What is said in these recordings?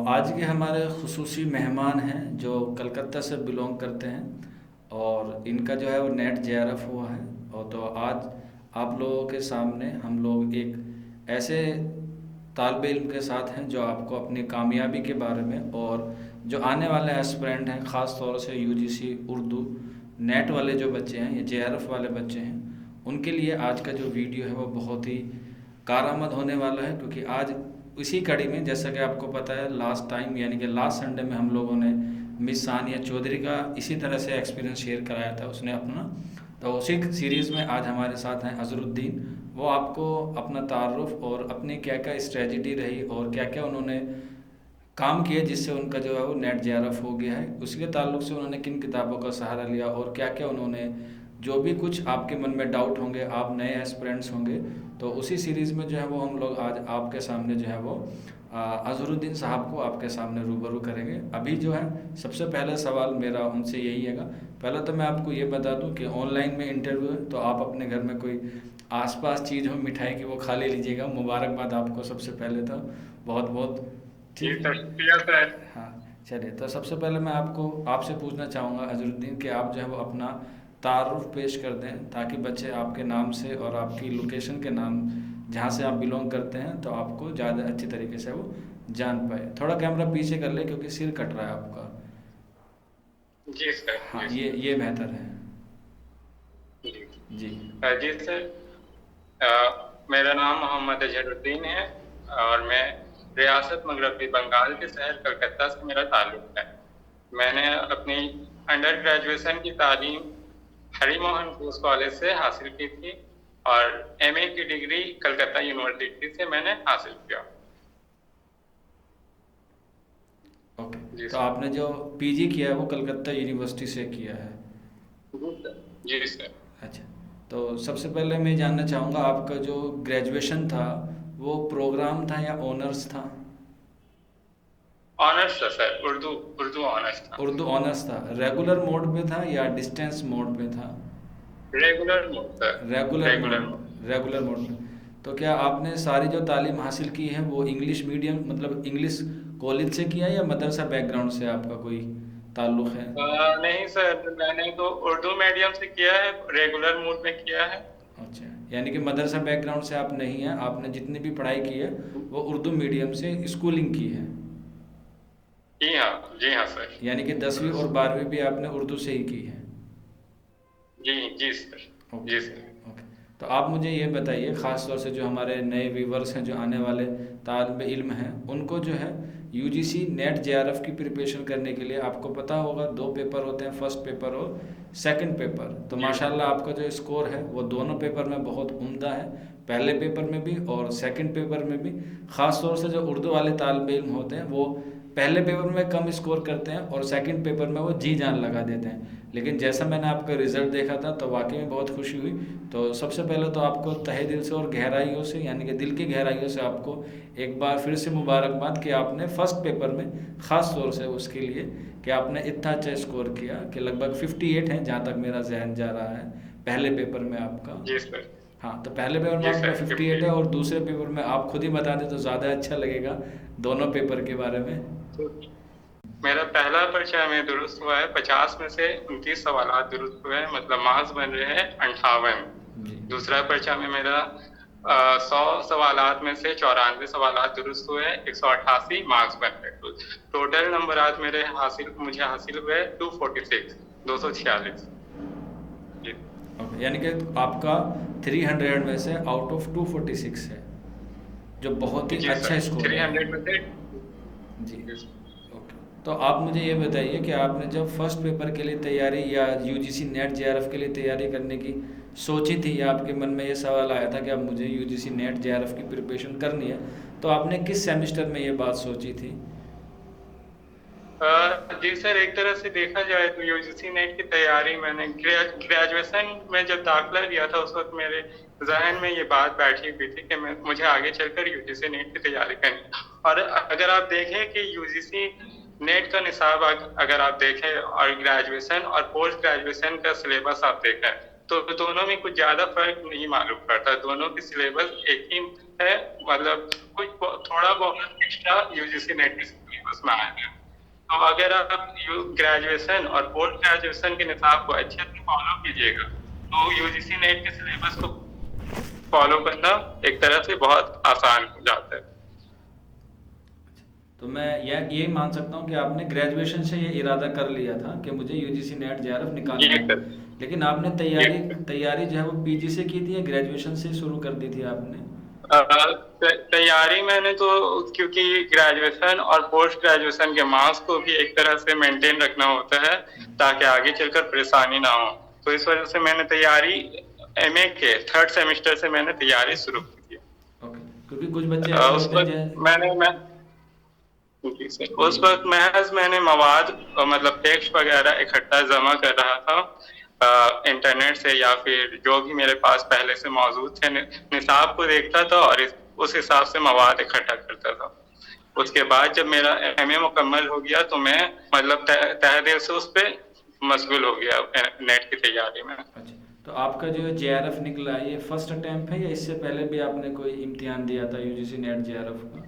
आज के हमारे खुसूसी मेहमान हैं जो कलकत्ता से बिलोंग करते हैं और इनका जो है वो नेट जेआरएफ हुआ है। और तो आज आप लोगों के सामने हम लोग एक ऐसे तालब इल्म के साथ हैं जो आपको अपनी कामयाबी के बारे में और जो आने वाले एस्पिरेंट हैं, ख़ास तौर से यूजीसी उर्दू नेट वाले जो बच्चे हैं या जेआरएफ वाले बच्चे हैं, उनके लिए आज का जो वीडियो है वो बहुत ही कारआमद होने वाला है। क्योंकि आज इसी कड़ी में, जैसा कि आपको पता है, लास्ट टाइम यानी कि लास्ट संडे में हम लोगों ने मिस सानिया चौधरी का इसी तरह से एक्सपीरियंस शेयर कराया था उसने अपना। तो उसी सीरीज़ में आज हमारे साथ हैं अज़रुद्दीन। वो आपको अपना तारुफ और अपनी क्या क्या स्ट्रेटजी रही और क्या क्या उन्होंने काम किए जिससे उनका जो है वो नेट जेआरएफ हो गया है, उसके ताल्लुक से उन्होंने किन किताबों का सहारा लिया और क्या क्या उन्होंने, जो भी कुछ आपके मन में डाउट होंगे, आप नए एस्पिरेंट्स होंगे, तो उसी सीरीज़ में जो है वो हम लोग आज आपके सामने जो है वो अज़रुद्दीन साहब को आपके सामने रूबरू करेंगे। अभी जो है सबसे पहला सवाल मेरा उनसे यही हैगा। पहले तो मैं आपको ये बता दूं कि ऑनलाइन में इंटरव्यू है, तो आप अपने घर में कोई आसपास चीज़ हो मिठाई की वो खा ले लीजिएगा। मुबारकबाद आपको सबसे पहले तो, बहुत बहुत। जी ठीक है। सर, शुक्रिया सर। हाँ, चलिए, तो सबसे पहले मैं आपको आपसे पूछना चाहूँगा अजरुद्दीन कि आप जो है वो अपना तारुफ पेश कर दें, ताकि बच्चे आपके नाम से और आपकी लोकेशन के नाम जहाँ से आप बिलोंग करते हैं तो आपको ज़्यादा अच्छी तरीके से वो जान पाए। थोड़ा कैमरा पीछे कर ले क्योंकि सिर कट रहा है आपका। जी सर। हाँ, जी ये बेहतर है। जी। जी। जी सर। मेरा नाम मोहम्मद अजहरुद्दीन है और मैं रियासत मगरबी बंगाल के शहर कलकत्ता से मेरा ताल्लुक है। मैंने अपनी अंडर ग्रेजुएशन की तालीम हरी मोहन बोस कॉलेज से हासिल की थी और एमए की डिग्री कलकत्ता यूनिवर्सिटी से मैंने हासिल किया। ओके। जी तो सर। आपने जो पीजी किया है वो कलकत्ता यूनिवर्सिटी से किया है? जी सर। जी सर। अच्छा। तो सबसे पहले मैं जानना चाहूँगा आपका जो ग्रेजुएशन था वो प्रोग्राम था या ऑनर्स था? ऑनर्स था सर, उर्दू उर्दू ऑनर्स था। उर्दू ऑनर्स था। रेगुलर मोड पे था या डिस्टेंस मोड पे था? Regular mode sir. Regular regular mode. Mode, regular mode में। तो क्या आपने सारी जो तालीम हासिल की है वो इंग्लिश मीडियम, मतलब इंग्लिश कॉलेज से किया है या मदरसा बैकग्राउंड से आपका कोई ताल्लुक़ है? नहीं सर, मैंने तो उर्दू मीडियम से किया है, रेगुलर मोड में किया है। अच्छा, यानी कि मदरसा बैकग्राउंड से आप नहीं हैं, आपने जितनी भी पढ़ाई की है वो उर्दू मीडियम से स्कूलिंग की है। जी हाँ, जी हाँ सर। यानी कि 10वीं और 12वीं भी आपने उर्दू से ही की है? जी जी सर। ओके। जी सर। ओके। तो आप मुझे ये बताइए, ख़ास तौर से जो हमारे नए व्यूवर्स हैं, जो आने वाले तालिब इल्म हैं, उनको जो है यूजीसी नेट जेआरएफ की प्रिपरेशन करने के लिए आपको पता होगा 2 पेपर होते हैं, फर्स्ट पेपर और सेकंड पेपर। तो जी माशाल्लाह आपका जो स्कोर है वो दोनों पेपर में बहुत उम्दा है, पहले पेपर में भी और सेकंड पेपर में भी। ख़ास तौर से जो उर्दू वाले तालिब इल्म होते हैं वो पहले पेपर में कम स्कोर करते हैं और सेकंड पेपर में वो जी जान लगा देते हैं। लेकिन जैसा मैंने आपका रिज़ल्ट देखा था तो वाकई में बहुत खुशी हुई। तो सबसे पहले तो आपको तहे दिल से और गहराइयों से, यानी कि दिल की गहराइयों से आपको एक बार फिर से मुबारकबाद कि आपने फ़र्स्ट पेपर में ख़ास तौर से उसके लिए कि आपने इतना अच्छा स्कोर किया कि लगभग 58 है जहाँ तक मेरा जहन जा रहा है पहले पेपर में आपका। जी सर। हाँ, तो पहले पेपर में जी आपका सर, 58 है 50। और दूसरे पेपर में आप खुद ही बता दें तो ज़्यादा अच्छा लगेगा दोनों पेपर के बारे में। मेरा पहला पर्चा में दुरुस्त हुआ है, 50 में से 29 सवालात दुरुस्त हुए हैं, मतलब मार्क्स बन रहे हैं 58। जी। दूसरा पर्चा में मेरा 100 सवालात में से 94 सवालात दुरुस्त हुए, 188 मार्क्स बन रहे। टोटल नंबरात मुझे हासिल हुए 246, 246। जी। ओके, यानी कि आपका 300 में से आउट ऑफ 246 है, जो बहुत ही जी अच्छा सर, स्कोर है। 300 में से। जी। ओके। तो आप मुझे ये बताइए कि आपने जब फर्स्ट पेपर के लिए तैयारी या यूजीसी नेट जेआरएफ के लिए तैयारी करने की सोची थी या आपके मन में ये सवाल आया था कि अब मुझे यूजीसी नेट जेआरएफ की प्रिपरेशन करनी है, तो आपने किस सेमेस्टर में ये बात सोची थी? जी सर, एक तरह से देखा जाए तो यूजीसी नेट की तैयारी मैंने ग्रेजुएशन में जब दाखिला लिया था उस वक्त मेरे जहन में ये बात बैठी हुई थी कि मुझे आगे चलकर यूजीसी नेट की तैयारी करनी है। और अगर आप देखें कि यूजीसी नेट का निसाब अगर आप देखें और ग्रेजुएशन और पोस्ट ग्रेजुएशन का सिलेबस आप देखें तो दोनों में कुछ ज्यादा फर्क नहीं मालूम पड़ता, दोनों की सिलेबस एक ही है। मतलब कुछ थोड़ा बहुत एक्स्ट्रा यूजीसी नेट की सिलेबस उसमें आए हैं। तो अगर आप ग्रेजुएशन और पोस्ट ग्रेजुएशन के निसाब को अच्छे से फॉलो कीजिएगा तो यूजीसी नेट के सिलेबस को फॉलो करना एक तरह से बहुत आसान हो जाता है। तो मैं ये मान सकता हूँ कि आपने ग्रेजुएशन से ये इरादा कर लिया था कि मुझे यूजीसी नेट जेआरएफ निकालना ये है, सर, लेकिन आपने ये तैयारी जो है वो पीजी से की थी या ग्रेजुएशन से शुरू कर दी थी आपने? तैयारी मैंने तो, क्योंकि ग्रेजुएशन और पोस्ट ग्रेजुएशन के मार्क्स को भी एक तरह से मेंटेन रखना होता है ताकि आगे चलकर परेशानी ना हो, तो इस वजह से मैंने तैयारी एमए के 3rd सेमेस्टर से मैंने तैयारी शुरू की थी। ओके, क्योंकि कुछ बच्चे ऐसे उस होते हैं वक्त उस वक्त महज मैंने मवाद मतलब टेक्स्ट वगैरह इकट्ठा जमा कर रहा था इंटरनेट से या फिर जो भी मेरे पास पहले से मौजूद थे, निसाब को देखता था और उस हिसाब से मवाद इकट्ठा करता था। उसके बाद जब मेरा एमए मुकम्मल हो गया तो मैं मतलब तहे दिल से उस पर मशगूल हो गया नेट की तैयारी में। अच्छा, तो आपका जो जेआरएफ निकला है ये फर्स्ट अटेम्प्ट है या इससे पहले भी आपने कोई इम्तिहान दिया था यूजीसी नेट जेआरएफ का?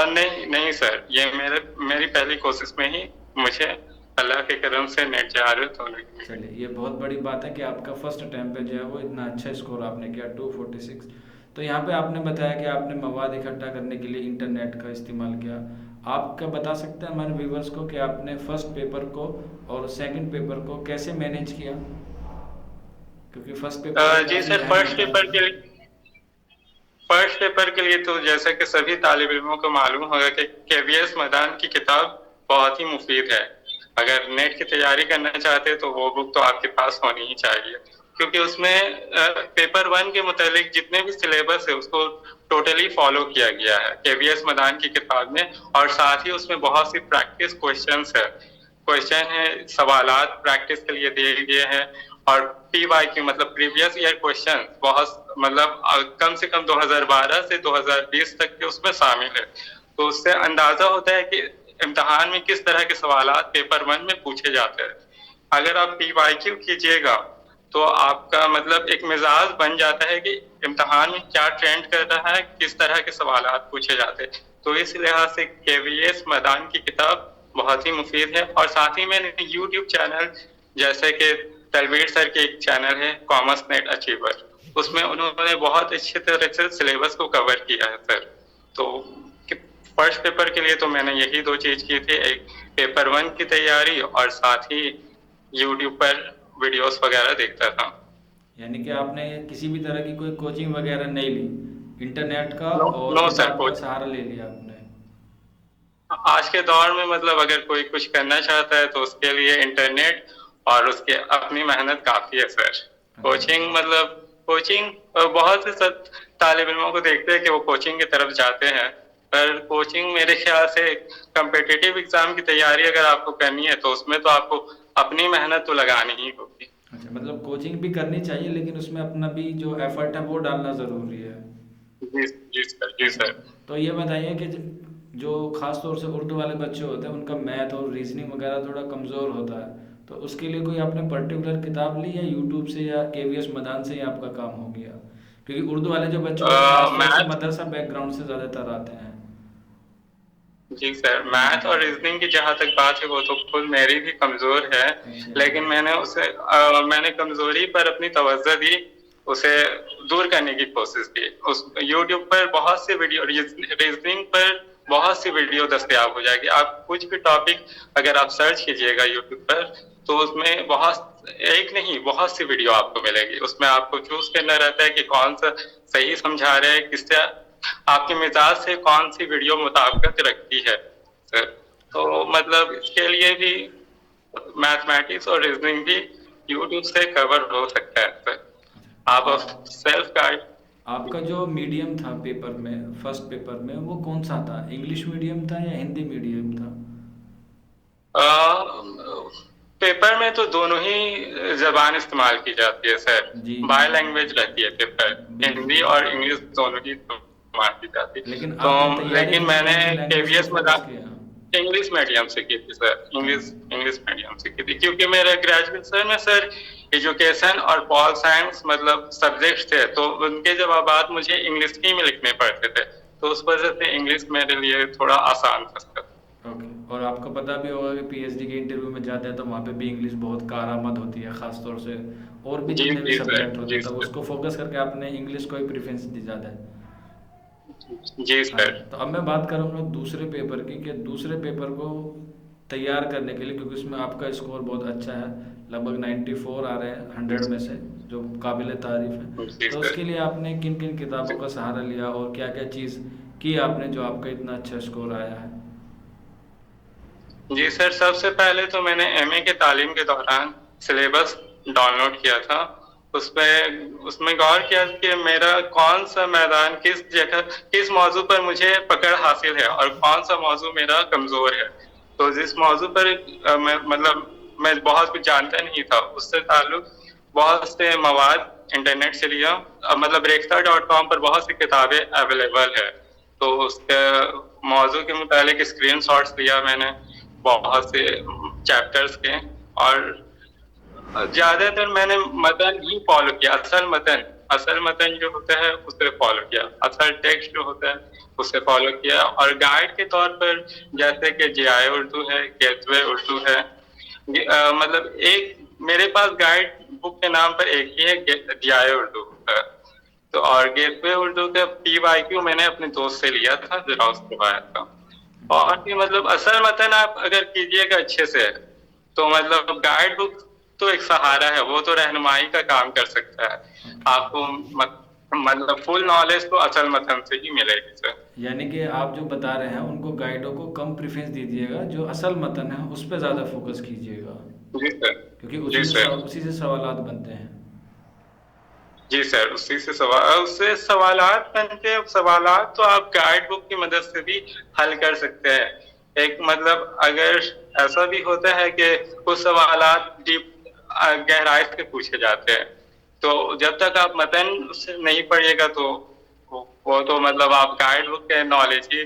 नहीं नहीं सर, ये मेरी पहली कोशिश में ही मुझे अल्लाह के करम से नेट जेआरएफ होने लगी। चलिए, ये बहुत बड़ी बात है कि आपका फर्स्ट अटेम्प्ट पे जो है वो इतना अच्छा स्कोर आपने किया 246। तो यहाँ पे आपने बताया कि आपने मवाद इकट्ठा करने के लिए इंटरनेट का इस्तेमाल किया। आप क्या बता सकते हैं हमारे व्यूवर्स को कि आपने फर्स्ट पेपर को और सेकंड पेपर को कैसे मैनेज किया? क्योंकि फर्स्ट पेपर जी सर, फर्स्ट पेपर के लिए तो जैसा कि सभी तालिब इल्मों को मालूम होगा कि केवीएस मदान की किताब बहुत ही मुफीद है। अगर नेट की तैयारी करना चाहते हैं तो वो बुक तो आपके पास होनी ही चाहिए, क्योंकि उसमें पेपर 1 के मुतालिक जितने भी सिलेबस है उसको टोटली फॉलो किया गया है केवीएस मदान की किताब में, और साथ ही उसमें बहुत सी प्रैक्टिस क्वेश्चन है, सवालात प्रैक्टिस के लिए दिए गए हैं, और पीवाईक्यू मतलब प्रीवियस ईयर क्वेश्चन बहुत मतलब कम से कम 2012 से 2020 तक के उसमें शामिल है। तो उससे अंदाजा होता है कि इम्तिहान में किस तरह के सवालात पेपर 1 में पूछे जाते हैं। अगर आप पीवाईक्यू कीजिएगा तो आपका मतलब एक मिजाज बन जाता है कि इम्तिहान में क्या ट्रेंड कर रहा है, किस तरह के सवालात पूछे जाते हैं। तो इस लिहाज से केवीएस मैदान की किताब बहुत ही मुफीद है। और साथ ही मैंने यूट्यूब चैनल जैसे कि तलवीर सर के एक चैनल है कॉमर्स नेट अचीवर, उसमें उन्होंने बहुत अच्छे तरह से सिलेबस को कवर किया है सर। तो फर्स्ट पेपर के लिए तो मैंने यही 2 चीज की थी, एक पेपर 1 की तैयारी और साथ ही यूट्यूब पर वीडियोस वगैरह देखता था। यानी कि आपने किसी भी तरह की कोई कोचिंग वगैरह नहीं ली, इंटरनेट का और नो सर, किताब का सहारा ले लिया आपने? आज के दौर में मतलब अगर कोई कुछ करना चाहता है तो उसके लिए इंटरनेट और उसके अपनी मेहनत काफी है सर। कोचिंग बहुत से तालिब इल्मों को देखते हैं कि वो कोचिंग की तरफ जाते हैं, पर कोचिंग मेरे ख्याल से कम्पिटिटिव एग्जाम की तैयारी अगर आपको करनी है तो उसमें तो आपको अपनी मेहनत तो लगानी ही होगी। अच्छा, मतलब कोचिंग भी करनी चाहिए लेकिन उसमें अपना भी जो एफर्ट है वो डालना जरूरी है। जी सर। तो ये बताइए कि जो खास तौर से उर्दू वाले बच्चे होते हैं उनका मैथ और रीजनिंग वगैरह थोड़ा कमज़ोर होता है, तो उसके लिए कोई आपने पर्टिकुलर किताब ली या यूट्यूब से या केवीएस मैदान से ही आपका काम हो गया? क्योंकि उर्दू वाले जो बच्चे होते हैं मदरसा बैकग्राउंड से ज़्यादातर आते हैं। जी सर, मैथ और रीजनिंग की जहाँ तक बात है वो तो खुद मेरी भी कमजोर है। लेकिन मैंने कमजोरी पर अपनी तवज्जो दी, उसे दूर करने की कोशिश की। उस यूट्यूब पर बहुत सी वीडियो रीजनिंग पर बहुत सी वीडियो दस्तयाब हो जाएगी। आप कुछ भी टॉपिक अगर आप सर्च कीजिएगा यूट्यूब पर तो उसमें एक नहीं बहुत सी वीडियो आपको मिलेगी। उसमें आपको चूज करना रहता है कि कौन सा सही समझा रहे हैं, किससे आपके मिजाज से कौन सी वीडियो मुताबिकत रखती है सर। तो मतलब इसके लिए भी मैथमेटिक्स और रीजनिंग भी यूट्यूब से कवर हो सकता है सर। आप सेल्फ गाइड। आपका जो मीडियम था पेपर में, फर्स्ट पेपर में, वो कौन सा था? इंग्लिश मीडियम था या हिंदी मीडियम था? पेपर में तो दोनों ही जबान इस्तेमाल की जाती है सर, बाय लैंग्वेज रहती है पेपर, हिंदी और इंग्लिश दोनों ही इस्तेमाल की जाती है। लेकिन मैंने केवीएस में इंग्लिश मीडियम से की थी सर, इंग्लिश मीडियम से की थी, क्योंकि मेरे ग्रेजुएशन में सर एजुकेशन और पॉल साइंस मतलब सब्जेक्ट्स थे, तो उनके जवाबात मुझे इंग्लिश ही में लिखने पड़ते थे। तो उस वजह से इंग्लिश मेरे लिए थोड़ा आसान था सर। ओके। और आपको पता भी होगा कि पीएचडी के इंटरव्यू में जाते हैं तो वहाँ पे भी इंग्लिश बहुत कारआमद होती है, ख़ास तौर से और भी जी जितने भी जी सर। सब्जेक्ट होते जी हैं तब सर। उसको फोकस करके आपने इंग्लिश को ही प्रेफरेंस दी ज़्यादा है। जी हाँ जी। सर। तो अब मैं बात करूँगा दूसरे पेपर की, कि दूसरे पेपर को तैयार करने के लिए, क्योंकि उसमें आपका स्कोर बहुत अच्छा है, लगभग 94 आ रहे हैं 100 में से, जो काबिल तारीफ है। जी तो सर। उसके लिए आपने किन किन किताबों का सहारा लिया और क्या क्या चीज़ की आपने जो आपका इतना अच्छा स्कोर आया है? जी सर, सबसे पहले तो मैंने एमए के तालीम के दौरान सिलेबस डाउनलोड किया था। उसमें उसमें गौर किया कि मेरा कौन सा मैदान किस जगह किस मौजू पर मुझे पकड़ हासिल है और कौन सा मौजू मेरा कमजोर है। तो जिस मौजू पर मैं बहुत कुछ जानता नहीं था, उससे ताल्लुक बहुत से मवाद इंटरनेट से लिया। मतलब रेख्ता.com पर बहुत सी किताबें अवेलेबल है, तो उसके मौजू के मुतालिक स्क्रीन शॉट्स लिया मैंने बहुत से चैप्टर्स के। और ज्यादातर मैंने मतन ही फॉलो किया, असल मतन जो होता है उसे फॉलो किया, असल टेक्स्ट जो होता है उसे फॉलो किया। और गाइड के तौर पर जैसे कि जीआई उर्दू है, गेटवे उर्दू है, मतलब एक मेरे पास गाइड बुक के नाम पर एक ही है, जीआई उर्दू है। तो और गेटवे उर्दू का पीवाईक्यू मैंने अपने दोस्त से लिया था, जेरॉक्स करवाया था। और भी मतलब असल मतन आप अगर कीजिएगा अच्छे से, तो मतलब गाइड बुक तो एक सहारा है, वो तो रहनुमाई का काम कर सकता है। ओके। आपको मतलब फुल नॉलेज तो असल मतन से ही मिलेगी सर। यानी कि आप जो बता रहे हैं उनको गाइडों को कम प्रेफरेंस दीजिएगा, जो असल मतन है उस पर ज़्यादा फोकस कीजिएगा, जी सर। क्योंकि जी सर। उसी से सवालात बनते हैं। जी सर, उसी से सवाल उससे सवालात बनते हैं। सवालात तो आप गाइड बुक की मदद से भी हल कर सकते हैं। एक मतलब अगर ऐसा भी होता है कि कुछ सवालात डीप गहराई से पूछे जाते हैं, तो जब तक आप मतन उससे नहीं पढ़िएगा तो वो तो मतलब आप गाइड बुक के नॉलेज ही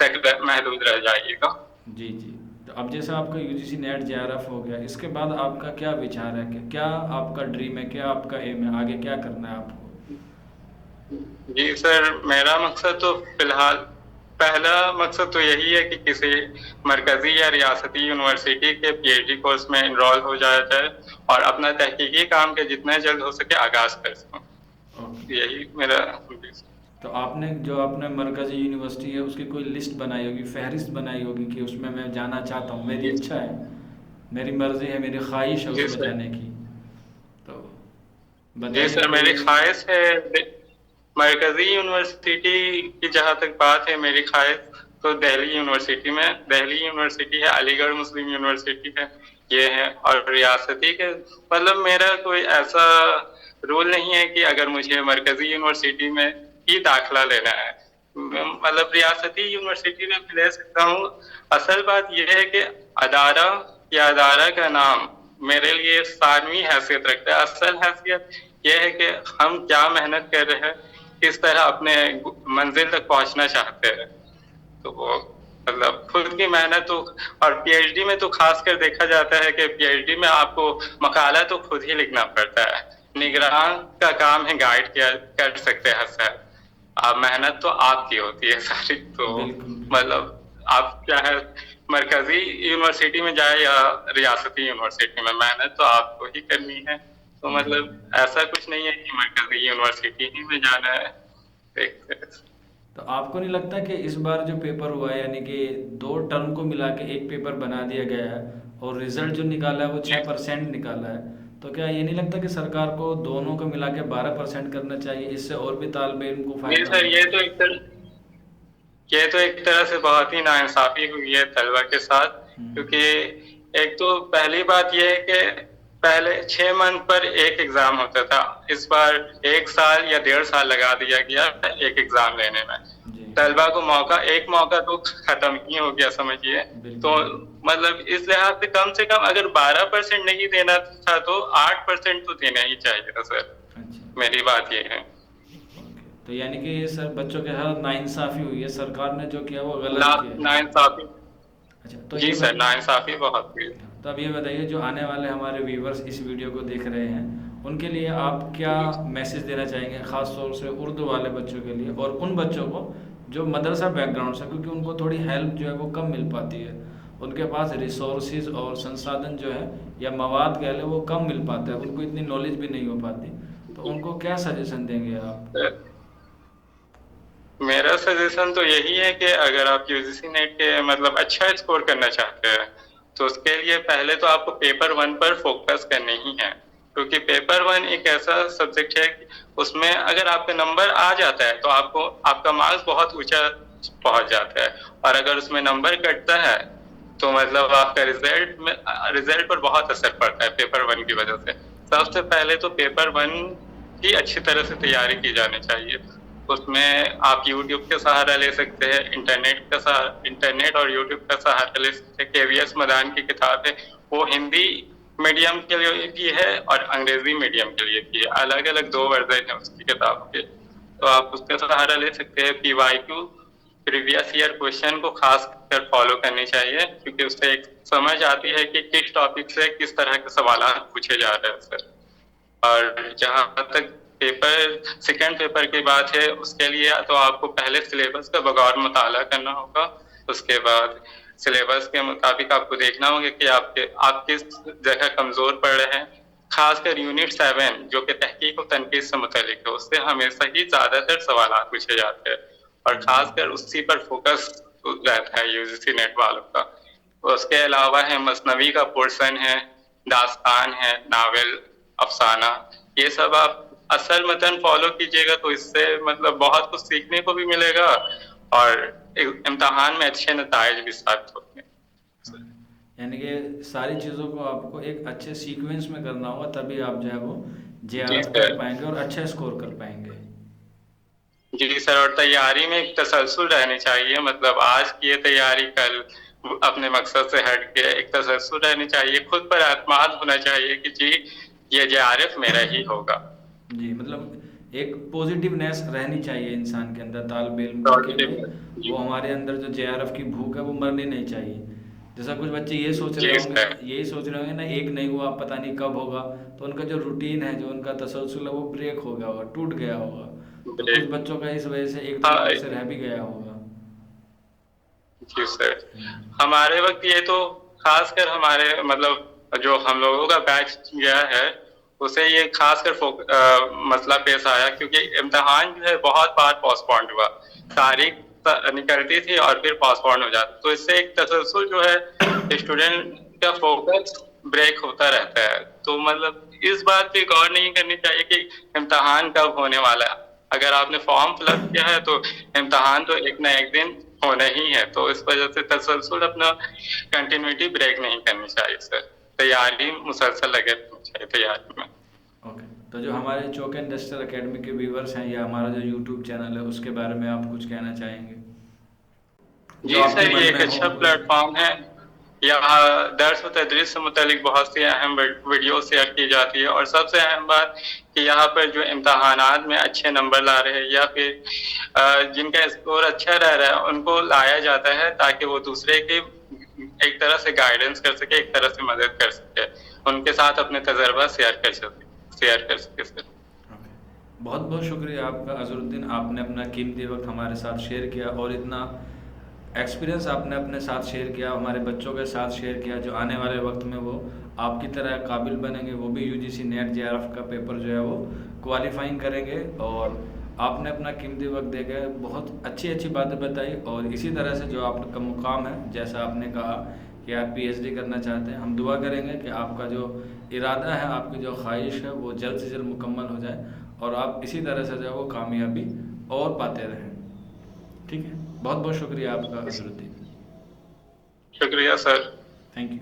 तक महदूद रह जाइएगा। जी जी। तो अब जैसे आपका यूजीसी नेट जेआरएफ हो गया, इसके बाद आपका क्या विचार है, कि क्या आपका ड्रीम है, क्या आपका एम है, आगे क्या करना है आपको? जी सर, मेरा मकसद तो फिलहाल पहला मकसद तो यही है कि किसी मरकजी या रियासती यूनिवर्सिटी के पीएचडी कोर्स में इनरोल हो जाया जाए और अपना तहकीकी काम के जितना जल्द हो सके आगाज कर सकूं। ओके। यही मेरा। तो आपने जो अपने मरकजी यूनिवर्सिटी है उसकी कोई लिस्ट बनाई होगी, फहरिस्त बनाई होगी कि उसमें मैं जाना चाहता हूँ, मेरी इच्छा है, मेरी मर्जी है, मेरी ख्वाहिश है जी उसमें सर। जाने की? तो जी बताइए सर, मेरी कोई। ख्वाहिश है मरकजी यूनिवर्सिटी की। जहाँ तक बात है मेरी ख्वाहिश, तो दिल्ली यूनिवर्सिटी है, अलीगढ़ मुस्लिम यूनिवर्सिटी है, ये है। और रियासती के मतलब मेरा कोई ऐसा रूल नहीं है कि अगर मुझे मरकजी यूनिवर्सिटी में ही दाखिला लेना है, मतलब रियासती यूनिवर्सिटी में भी ले सकता हूँ। असल बात यह है कि अदारा या अदारा का नाम मेरे लिए सानवी हैसियत रखता है। असल हैसियत यह है कि हम क्या मेहनत कर रहे हैं, किस तरह अपने मंजिल तक पहुंचना चाहते हैं। तो वो मतलब खुद की मेहनत तो। और पीएचडी में तो खासकर देखा जाता है कि पीएचडी में आपको मकाला तो खुद ही लिखना पड़ता है, निगरान का काम है गाइड किया कर सकते हैं सर। आप मेहनत तो आपकी होती है सारी। तो बिल्कुल बिल्कुल। मतलब आप चाहे मरकजी यूनिवर्सिटी में जाए या रियासती यूनिवर्सिटी में, मेहनत तो आपको ही करनी है। तो जी। मतलब ऐसा कुछ नहीं है कि मरकजी यूनिवर्सिटी ही में जाना है। एक तो आपको नहीं लगता कि इस बार जो पेपर हुआ है, यानी कि दो टर्म को मिला के एक पेपर बना दिया गया है और रिजल्ट जो निकाला है वो 6% निकाला है, तो क्या ये नहीं लगता कि सरकार को दोनों को मिला के 12% करना चाहिए? इससे और भी तालमेल को जी फायदा सर, होगा। ये तो एक तरह से बहुत ही नाइंसाफी हुई है तलबा के साथ। क्योंकि एक तो पहली बात यह है कि पहले 6 मंथ पर एक एग्जाम होता था, इस बार 1 साल या 1.5 साल लगा दिया गया एक एग्जाम लेने में। जी। तलबा को एक मौका तो खत्म ही हो गया समझिए। तो बिल्कुल। मतलब इस लिहाज से कम अगर 12% नहीं देना था तो 8% तो देना ही चाहिए था सर। अच्छा। मेरी बात ये है। ओके। तो यानी कि ये सर बच्चों के साथ नाइंसाफी हुई है, सरकार ने जो किया वो ना गलत किया है। नाइंसाफी। अच्छा। तो जी ये सर, नाइंसाफी बहुत हुई। तो अब ये बताइए, जो आने वाले हमारे व्यूवर्स इस वीडियो को देख रहे हैं उनके लिए आप क्या मैसेज देना चाहेंगे, ख़ास तौर से उर्दू वाले बच्चों के लिए और उन बच्चों को जो मदरसा बैकग्राउंड से, क्योंकि उनको थोड़ी हेल्प जो है वो कम मिल पाती है, उनके पास रिसोर्सेज और संसाधन जो है या मवाद कह लें वो कम मिल पाता है, उनको इतनी नॉलेज भी नहीं हो पाती। तो उनको क्या सजेशन देंगे आप? मेरा सजेशन तो यही है कि अगर आप यूजीसी नेट के मतलब अच्छा स्कोर करना चाहते हैं तो उसके लिए पहले तो आपको पेपर वन पर फोकस करने ही है, क्योंकि पेपर वन एक ऐसा सब्जेक्ट है कि उसमें अगर आपका नंबर आ जाता है तो आपको आपका मार्क्स बहुत ऊंचा पहुंच जाता है, और अगर उसमें नंबर कटता है तो मतलब आपका रिजल्ट पर बहुत असर पड़ता है पेपर वन की वजह से। सबसे पहले तो पेपर वन की अच्छी तरह से तैयारी की जानी चाहिए। उसमें आप यूट्यूब का सहारा ले सकते हैं, इंटरनेट और यूट्यूब का सहारा ले सकते हैं। केवीएस मदान की किताब है, वो हिंदी मीडियम के लिए भी है और अंग्रेजी मीडियम के लिए भी है, अलग अलग दो वर्जन है उसकी किताब के, तो आप उसका सहारा ले सकते हैं। पीवाईक्यू प्रीवियस ईयर क्वेश्चन को खास कर फॉलो करनी चाहिए, क्योंकि उससे एक समझ आती है कि किस टॉपिक से किस तरह के सवाल पूछे जा रहे हैं सर। और जहां तक पेपर सेकंड पेपर की बात है, उसके लिए तो आपको पहले सिलेबस का बगौर मुताला करना होगा। उसके बाद सिलेबस के मुताबिक आपको देखना होगा कि आप किस जगह कमजोर पड़ रहे हैं। खासकर यूनिट 7 जो कि तहकीक और तनकीद से मुतालिक है, उससे हमेशा ही ज्यादातर सवाल पूछे जाते हैं और खासकर उसी पर फोकस रहता है यूजीसी नेट वालों का। उसके अलावा है मसनवी का पोर्शन है, दास्तान है, नावल, अफसाना, ये सब आप असल मतन फॉलो कीजिएगा तो इससे मतलब बहुत कुछ सीखने को भी मिलेगा और इम्तिहान में अच्छे नताइज भी साबित होंगे। यानी कि सारी चीज़ों को आपको एक अच्छे सीक्वेंस में करना होगा, तभी आप जो है वो जी जेआरएफ कर सर। पाएंगे और अच्छा स्कोर कर पाएंगे। जी सर, और तैयारी में एक तसलसल रहनी चाहिए, मतलब आज की ये तैयारी कल अपने मकसद से हट के एक तसलसल रहनी चाहिए, खुद पर एतमाद होना चाहिए कि जी ये जेआरएफ मेरा ही होगा। जी, मतलब एक पॉजिटिवनेस रहनी चाहिए इंसान के अंदर, तालिब इल्म की, कि भाई वो हमारे अंदर जो जेआरएफ की भूख है वो मरनी नहीं चाहिए। जैसा कुछ बच्चे ये सोच रहे जी होंगे, सर। यही सोच रहे होंगे ना, एक नहीं हुआ पता नहीं कब होगा, तो उनका जो रूटीन है, जो उनका तसलसल है वो ब्रेक हो गया होगा, टूट गया होगा। तो कुछ बच्चों का इस वजह से एक दो हाँ नंबर से रह भी गया होगा। जी सर। हमारे वक्त ये तो खासकर हमारे मतलब जो हम लोगों का बैच गया है उसे ये खासकर मसला पेश आया, क्योंकि इम्तिहान जो है बहुत बार पोस्टपोन्ड हुआ, तारीख निकलती थी और फिर पोस्टपोन्ड हो जाती, तो इससे एक तसलसल जो है स्टूडेंट का फोकस ब्रेक होता रहता है। तो मतलब इस बात पे गौर नहीं करनी चाहिए कि इम्तिहान कब होने वाला है। अगर आपने फॉर्म फिलअप किया है तो इम्तिहान तो एक ना एक दिन होना ही है, तो इस वजह से तसलसल अपना कंटिन्यूटी ब्रेक नहीं करनी चाहिए सर, तैयारी मुसलसल लगे रहनी चाहिए तैयारी में। ओके, तो जो हमारे चौक इंडस्ट्रियल एकेडमी के व्यूवर्स हैं या हमारा जो यूट्यूब चैनल है उसके बारे में आप कुछ कहना चाहेंगे जो जी आपके सर, मन ये एक में अच्छा हो? प्लेटफॉर्म है, यहाँ दर्स व तदरीस से मुतालिक बहुत सी अहम वीडियो शेयर की जाती है, और सबसे अहम बात कि यहाँ पर जो इम्तहानात में अच्छे नंबर ला रहे हैं या फिर जिनका स्कोर अच्छा रह रहा है उनको लाया जाता है ताकि वो दूसरे की एक तरह से गाइडेंस कर सके, एक तरह से मदद कर सके, उनके साथ अपने तजर्बा शेयर कर सके सर। बहुत बहुत शुक्रिया आपका अजरुद्दीन, आपने अपना कीमती वक्त हमारे साथ शेयर किया और इतना एक्सपीरियंस आपने अपने साथ शेयर किया, हमारे बच्चों के साथ शेयर किया, जो आने वाले वक्त में वो आपकी तरह काबिल बनेंगे, वो भी यूजीसी नेट जेआरएफ का पेपर जो है वो क्वालिफाइंग करेंगे। और आपने अपना कीमती वक्त देकर बहुत अच्छी अच्छी बातें बताई, और इसी तरह से जो आपका मुकाम है, जैसा आपने कहा कि आप पीएचडी करना चाहते हैं, हम दुआ करेंगे कि आपका जो इरादा है, आपकी जो ख्वाहिश है वो जल्द से जल्द मुकम्मल हो जाए और आप इसी तरह से जो है वो कामयाबी और पाते रहें। ठीक है, बहुत बहुत शुक्रिया आपका अजरुद्दीन। शुक्रिया सर। Thank you.